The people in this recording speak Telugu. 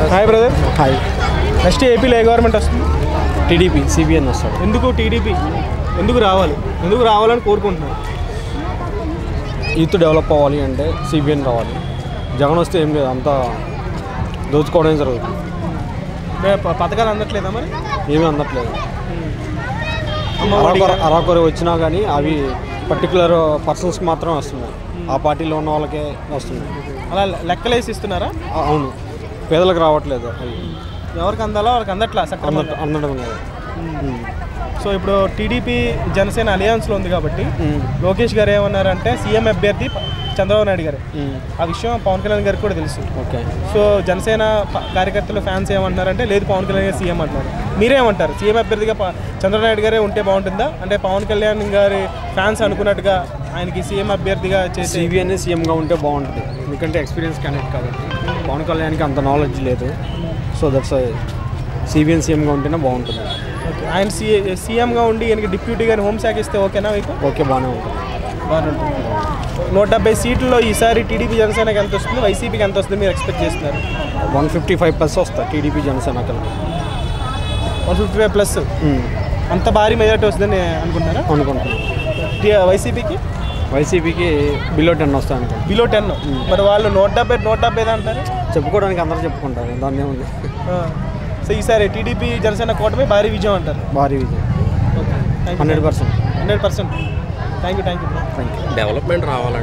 Hi brother. హాయ్. నెక్స్ట్ ఏపీలో ఏ గవర్నమెంట్ వస్తుంది? టీడీపీ సిబిఎన్ వస్తాడు. ఎందుకు టీడీపీ ఎందుకు రావాలని కోరుకుంటున్నారు? యూత్ డెవలప్ అవ్వాలి అంటే సిబిఎన్ రావాలి. జగన్ వస్తే ఏం లేదు, అంతా దోచుకోవడం జరుగుతుంది. పథకాలు అందట్లేదా మరి? ఏమీ అందట్లేదు. అరాకొర వచ్చినా కానీ అవి పర్టికులర్ పర్సన్స్కి మాత్రమే వస్తున్నాయి. ఆ పార్టీలో ఉన్న వాళ్ళకే వస్తున్నాయి. అలా లెక్కలేసి ఇస్తున్నారా? అవును, పేదలకు రావట్లేదు. అవి ఎవరికి అందాలో వాళ్ళకి అందట్లా అందడం లేదు. సో ఇప్పుడు టీడీపీ జనసేన అలయన్స్లో ఉంది కాబట్టి లోకేష్ గారు ఏమన్నారంటే సీఎం అభ్యర్థి చంద్రబాబు నాయుడు గారు. ఆ విషయం పవన్ కళ్యాణ్ గారికి కూడా తెలుసు. ఓకే. సో జనసేన కార్యకర్తలు ఫ్యాన్స్ ఏమంటున్నారంటే లేదు పవన్ కళ్యాణ్ గారు సీఎం అంటున్నారు. మీరేమంటారు? సీఎం అభ్యర్థిగా చంద్రబాబు నాయుడు గారే ఉంటే బాగుంటుందా, అంటే పవన్ కళ్యాణ్ గారి ఫ్యాన్స్ అనుకున్నట్టుగా ఆయనకి సీఎం అభ్యర్థిగా చేసి సిబిఎన్ సీఎంగా ఉంటే బాగుంటుంది? ఎందుకంటే ఎక్స్పీరియన్స్ క్యాండిడేట్ కాబట్టి పవన్ కళ్యాణ్కి అంత నాలెడ్జ్ లేదు. సో దట్స్ సిబిఎన్ సీఎంగా ఉంటేనే బాగుంటుంది. ఓకే. ఆయన సీఎంగా ఉండి ఈయనకి డిప్యూటీగా హోంశాఖ ఇస్తే ఓకేనా మీకు? ఓకే, బాగానే ఉంటుంది. 170 సీట్లలో ఈసారి టీడీపీ జనసేనకి ఎంత వస్తుంది, వైసీపీకి ఎంత వస్తుంది మీరు ఎక్స్పెక్ట్ చేస్తున్నారు? 155+ వస్తాయి టీడీపీ జనసేన కలిపి. 155+. అంత భారీ మెజార్టీ వస్తుందని అనుకుంటున్నారా? అనుకుంటున్నాను. వైసీపీకి బిలో 10 వస్తాయి అనుకుంటున్నాను. బిలో 10? మరి వాళ్ళు 170 అంటారు. చెప్పుకోవడానికి అందరూ చెప్పుకుంటారు, దాన్ని ఏముంది. సో ఈసారి టీడీపీ జనసేన కూటమి భారీ విజయం అంటారు? భారీ విజయం. 100%. Thank you. డెవలప్మెంట్ రావాలంటే